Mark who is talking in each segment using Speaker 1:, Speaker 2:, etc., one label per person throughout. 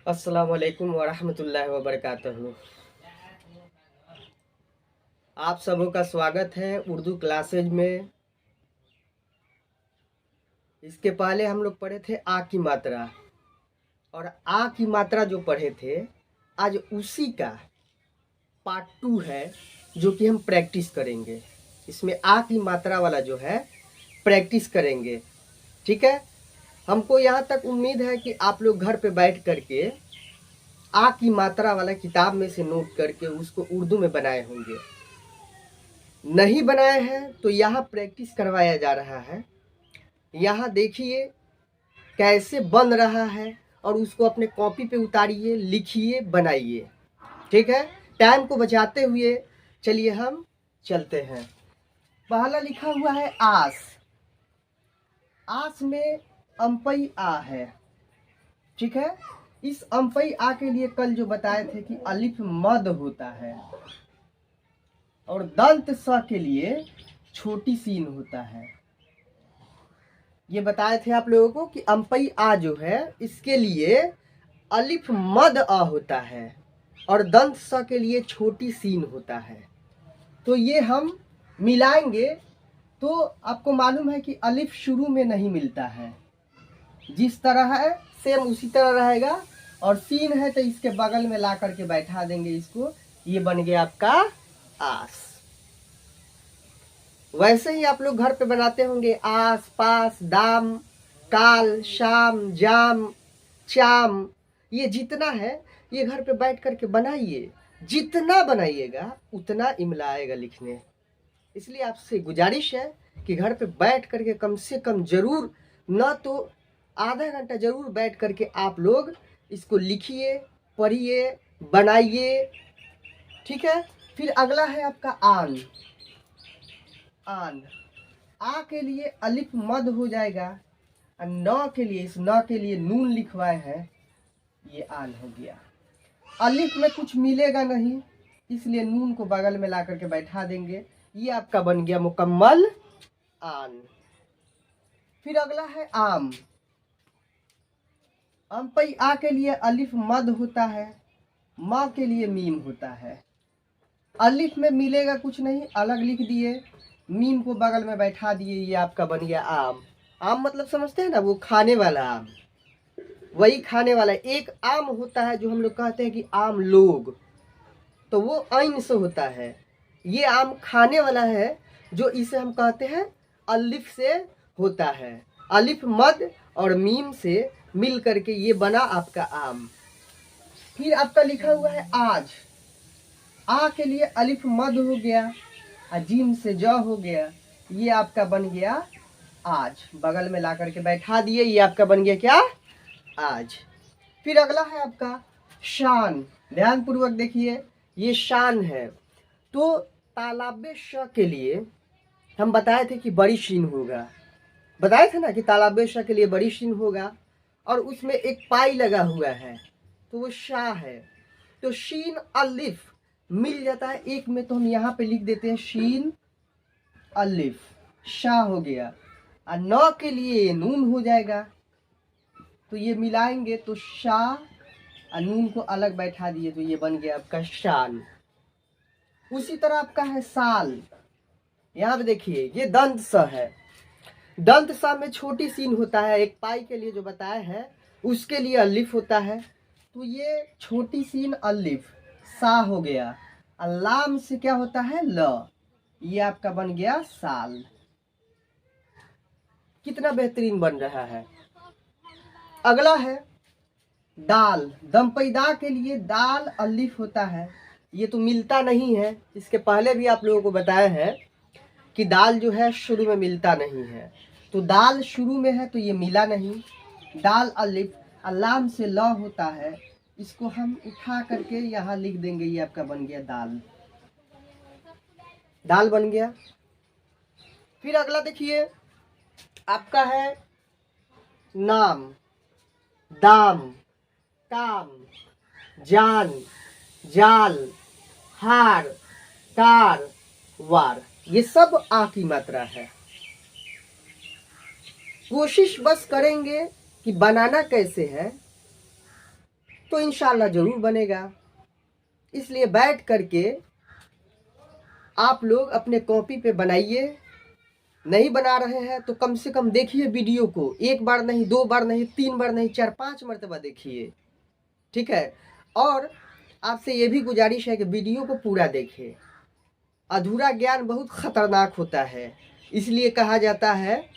Speaker 1: अस्सलाम वालेकुम वरहमतुल्लाहि वबरकातुहू। आप सबों का स्वागत है उर्दू क्लासेज में। इसके पहले हम लोग पढ़े थे आ की मात्रा, और आ की मात्रा जो पढ़े थे आज उसी का पार्ट 2 है जो कि हम प्रैक्टिस करेंगे। इसमें आ की मात्रा वाला जो है प्रैक्टिस करेंगे, ठीक है। हमको यहाँ तक उम्मीद है कि आप लोग घर पे बैठ करके आ की मात्रा वाला किताब में से नोट करके उसको उर्दू में बनाए होंगे। नहीं बनाए हैं तो यहाँ प्रैक्टिस करवाया जा रहा है। यहाँ देखिए कैसे बन रहा है और उसको अपने कॉपी पे उतारिए, लिखिए, बनाइए, ठीक है। टाइम को बचाते हुए चलिए हम चलते हैं। पहला लिखा हुआ है आस। आस में अम्पई आ है, ठीक है। इस अम्पई आ के लिए कल जो बताए थे कि अलिफ मद होता है और दंत स के लिए छोटी सीन होता है। ये बताए थे आप लोगों को कि अम्पई आ जो है इसके लिए अलिफ मद अ होता है और दंत स के लिए छोटी सीन होता है। तो ये हम मिलाएंगे तो आपको मालूम है कि अलिफ शुरू में नहीं मिलता है, जिस तरह है सेम उसी तरह रहेगा। और सीन है तो इसके बगल में ला करके बैठा देंगे इसको, ये बन गया आपका आस। वैसे ही आप लोग घर पे बनाते होंगे आस पास, दाम, काल, शाम, जाम, चाम, ये जितना है ये घर पे बैठ करके बनाइए। जितना बनाइएगा उतना इमला आएगा लिखने। इसलिए आपसे गुजारिश है कि घर पे बैठ करके कम से कम जरूर न तो आधा घंटा जरूर बैठ करके आप लोग इसको लिखिए, पढ़िए, बनाइए, ठीक है। फिर अगला है आपका आन। आन, आ के लिए अलिफ मद हो जाएगा और न के लिए, इस न के लिए नून लिखवाए हैं, ये आन हो गया। अलिफ में कुछ मिलेगा नहीं इसलिए नून को बगल में ला करके बैठा देंगे, ये आपका बन गया मुकम्मल आन। फिर अगला है आम। अम्पई आ के लिए अलिफ मद होता है, माँ के लिए मीम होता है। अलिफ में मिलेगा कुछ नहीं, अलग लिख दिए, मीम को बगल में बैठा दिए, ये आपका बन गया आम। आम मतलब समझते हैं ना, वो खाने वाला आम, वही खाने वाला। एक आम होता है जो हम लोग कहते हैं कि आम लोग, तो वो ऐन से होता है। ये आम खाने वाला है जो इसे हम कहते हैं अलिफ से होता है। अलिफ मद और मीम से मिल करके ये बना आपका आम। फिर आपका लिखा हुआ है आज। आ के लिए अलिफ मद हो गया और जीम से ज हो गया, ये आपका बन गया आज। बगल में ला करके बैठा दिए, ये आपका बन गया क्या, आज। फिर अगला है आपका शान। ध्यान पूर्वक देखिए, ये शान है। तो तालाबे श के लिए हम बताए थे कि बड़ी शीन होगा, बताए थे ना कि तालाबे श के लिए बड़ी शीन होगा और उसमें एक पाई लगा हुआ है तो वो शाह है। तो शीन अलिफ मिल जाता है एक में, तो हम यहाँ पे लिख देते हैं शीन अलिफ, शाह हो गया। और न के लिए नून हो जाएगा, तो ये मिलाएंगे तो शाह और नून को अलग बैठा दिए तो ये बन गया आपका शान। उसी तरह आपका है साल। यहाँ पे देखिए ये दंत स है, दंत सा में छोटी सीन होता है, एक पाई के लिए जो बताया है उसके लिए अलिफ होता है, तो ये छोटी सीन अलिफ सा हो गया। अल्लाम से क्या होता है ल, ये आपका बन गया साल। कितना बेहतरीन बन रहा है। अगला है दाल। दमपैदा के लिए दाल अलिफ होता है, ये तो मिलता नहीं है। इसके पहले भी आप लोगों को बताया है कि दाल जो है शुरू में मिलता नहीं है, तो दाल शुरू में है तो ये मिला नहीं। दाल अलिफ, अल्लाम से ल होता है, इसको हम उठा करके यहाँ लिख देंगे, ये आपका बन गया दाल। दाल बन गया। फिर अगला देखिए आपका है नाम। दाम, काम, जान, जाल, हार, कार, वार, ये सब आ की मात्रा है। कोशिश बस करेंगे कि बनाना कैसे है, तो इंशाल्लाह जरूर बनेगा। इसलिए बैठ करके आप लोग अपने कॉपी पे बनाइए। नहीं बना रहे हैं तो कम से कम देखिए वीडियो को, एक बार नहीं, 2 बार नहीं, 3 बार नहीं, 4-5 मरतबा देखिए, ठीक है। और आपसे ये भी गुजारिश है कि वीडियो को पूरा देखें। अधूरा ज्ञान बहुत खतरनाक होता है, इसलिए कहा जाता है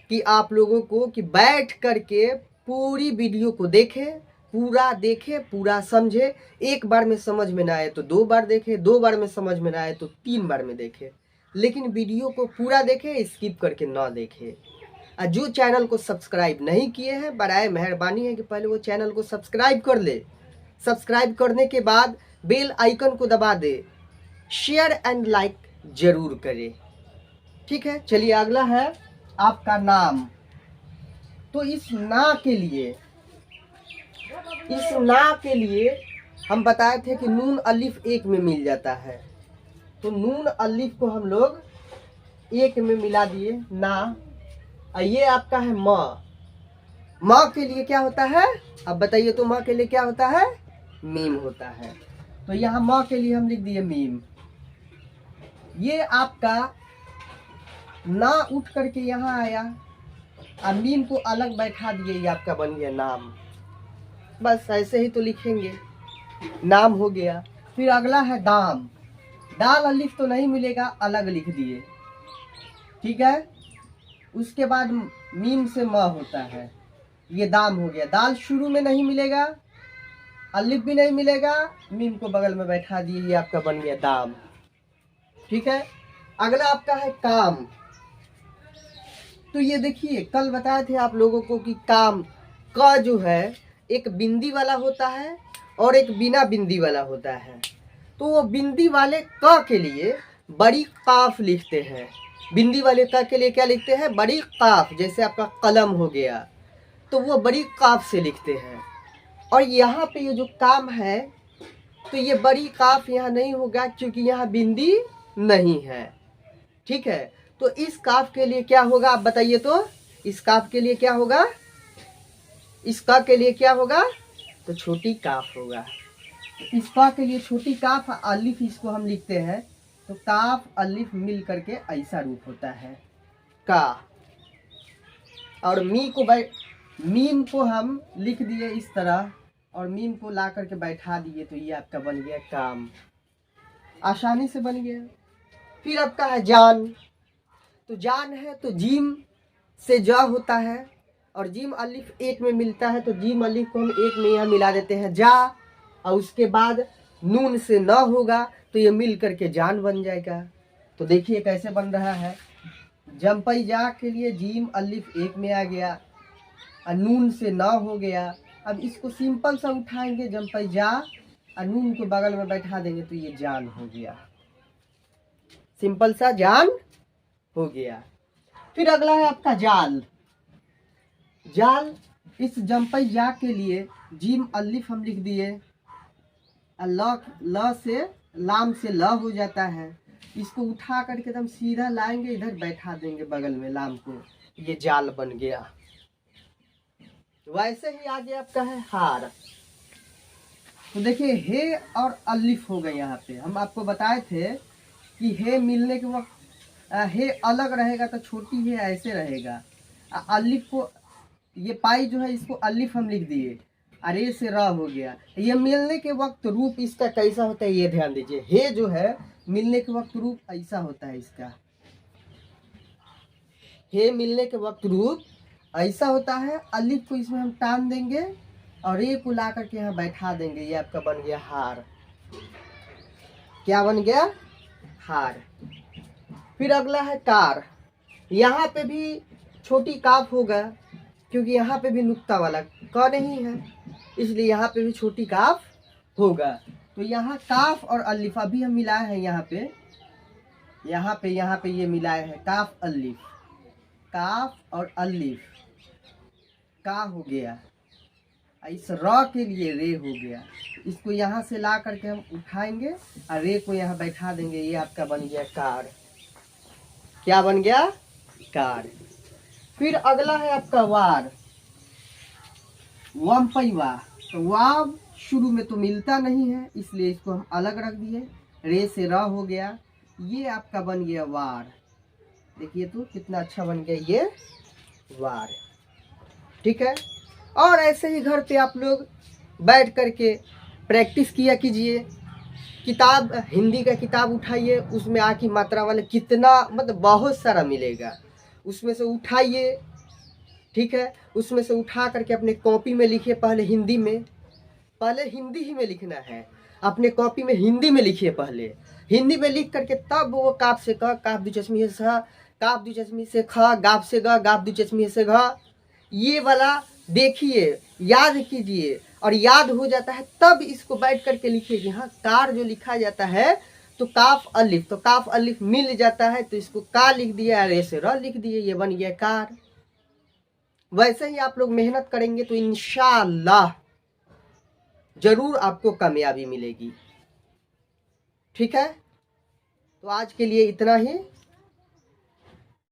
Speaker 1: कि आप लोगों को कि बैठ करके पूरी वीडियो को देखें, पूरा देखें, पूरा समझे। एक बार में समझ में ना आए तो 2 बार देखें, 2 बार में समझ में ना आए तो 3 बार में देखें, लेकिन वीडियो को पूरा देखें, स्किप करके ना देखें। और जो चैनल को सब्सक्राइब नहीं किए हैं, बराए मेहरबानी है कि पहले वो चैनल को सब्सक्राइब कर ले। सब्सक्राइब करने के बाद बेल आइकन को दबा दे, शेयर एंड लाइक जरूर करें, ठीक है। चलिए अगला है आपका नाम। तो इस ना के लिए हम बताए थे कि नून अलिफ एक में मिल जाता है। तो नून अलिफ को हम लोग एक में मिला दिए ना। और ये आपका है माँ। माँ के लिए क्या होता है, अब बताइए तो माँ के लिए क्या होता है, मीम होता है। तो यहाँ माँ के लिए हम लिख दिए मीम। ये आपका ना उठ करके यहाँ आया और मीम को अलग बैठा दिए, ये आपका बन गया नाम। बस ऐसे ही तो लिखेंगे, नाम हो गया। फिर अगला है दाम। दाल अलिफ तो नहीं मिलेगा, अलग लिख दिए, ठीक है। उसके बाद मीम से म होता है, ये दाम हो गया। दाल शुरू में नहीं मिलेगा, अलिफ भी नहीं मिलेगा, मीम को बगल में बैठा दिए, ये आपका बन गया दाम, ठीक है। अगला आपका है काम। तो ये देखिए कल बताए थे आप लोगों को कि काम का जो है एक बिंदी वाला होता है और एक बिना बिंदी वाला होता है। तो वो बिंदी वाले क के लिए बड़ी काफ लिखते हैं। बिंदी वाले क के लिए क्या लिखते हैं, बड़ी काफ। जैसे आपका कलम हो गया तो वो बड़ी काफ से लिखते हैं। और यहाँ पे ये जो काम है तो ये बड़ी काफ यहाँ नहीं होगा क्योंकि यहाँ बिंदी नहीं है, ठीक है। तो इस काफ के लिए क्या होगा आप बताइए तो, इस काफ के लिए क्या होगा, इस का के लिए क्या होगा, तो छोटी काफ होगा। इस का के लिए छोटी काफ, अलिफ इसको हम लिखते हैं तो काफ अलिफ मिल करके ऐसा रूप होता है का। और मीम को हम लिख दिए इस तरह और मीम को ला करके बैठा दिए, तो ये आपका बन गया काम, आसानी से बन गया। फिर आपका है जान। तो जान है तो जीम से जा होता है और जीम अलिफ एक में मिलता है, तो जीम अलिफ को हम एक में यहाँ मिला देते हैं जा। और उसके बाद नून से न होगा तो ये मिल करके जान बन जाएगा। तो देखिए कैसे बन रहा है। जम्पई जा के लिए जीम अलिफ एक में आ गया और नून से न हो गया। अब इसको सिंपल सा उठाएंगे, जम्पई जा और नून को बगल में बैठा देंगे तो ये जान हो गया, सिंपल सा जान हो गया। फिर अगला है आपका जाल। जाल, इस जम्पई जा के लिए जीम अलिफ हम लिख दिए, ल से लाम से ल हो जाता है। इसको उठा करके एकदम सीधा लाएंगे, इधर बैठा देंगे बगल में लाम को, ये जाल बन गया। वैसे ही आगे आपका है हार। तो देखिए हे और अलिफ हो गए। यहाँ पे हम आपको बताए थे कि हे मिलने के वक्त हे अलग रहेगा तो छोटी हे ऐसे रहेगा। अलिफ को, ये पाई जो है इसको अलिफ हम लिख दिए, अरे से र हो गया। ये मिलने के वक्त रूप इसका कैसा होता है ये ध्यान दीजिए। हे जो है मिलने के वक्त रूप ऐसा होता है इसका, हे मिलने के वक्त रूप ऐसा होता है। अलिफ को इसमें हम टान देंगे और रे को ला करके यहाँ बैठा देंगे, ये आपका बन गया हार। क्या बन गया, हार। फिर अगला है कार। यहाँ पे भी छोटी काफ होगा क्योंकि यहाँ पे भी नुक्ता वाला क नहीं है, इसलिए यहाँ पे भी छोटी काफ होगा। तो यहाँ काफ और अलिफ अभी हम मिलाए हैं, यहाँ पे ये मिलाए हैं काफ अलिफ, काफ और अलिफ, का हो गया। इस र के लिए रे हो गया। इसको यहाँ से ला करके हम उठाएंगे और रे को यहाँ बैठा देंगे, ये आपका बन गया कार। क्या बन गया, कार। फिर अगला है आपका वार। वम पैवा। तो वाव शुरू में तो मिलता नहीं है, इसलिए इसको हम अलग रख दिए। रे से र हो गया, ये आपका बन गया वार। देखिए तो कितना अच्छा बन गया ये वार। ठीक है, और ऐसे ही घर पे आप लोग बैठ करके प्रैक्टिस किया कीजिए। किताब, हिंदी का किताब उठाइए, उसमें आ की मात्रा वाले कितना मतलब बहुत सारा मिलेगा, उसमें से उठाइए। ठीक है, उसमें से उठा करके अपने कॉपी में लिखिए। पहले हिंदी में, पहले हिंदी ही में लिखना है, अपने कॉपी में हिंदी में लिखिए। पहले हिंदी में लिख करके तब वो काफ से क, काफ दू चश्मी से ख, काफ दू चश्मी से ख, गाफ से ग, गाफ दू चश्मी से घ, ये वाला देखिए, याद कीजिए, और याद हो जाता है तब इसको बैठ करके लिखिए कि हाँ कार जो लिखा जाता है तो काफ अलिफ, तो काफ अलिफ मिल जाता है तो इसको का लिख दिया, रे से र लिख दिए, ये बन गया कार। वैसे ही आप लोग मेहनत करेंगे तो इंशाअल्लाह जरूर आपको कामयाबी मिलेगी। ठीक है, तो आज के लिए इतना ही।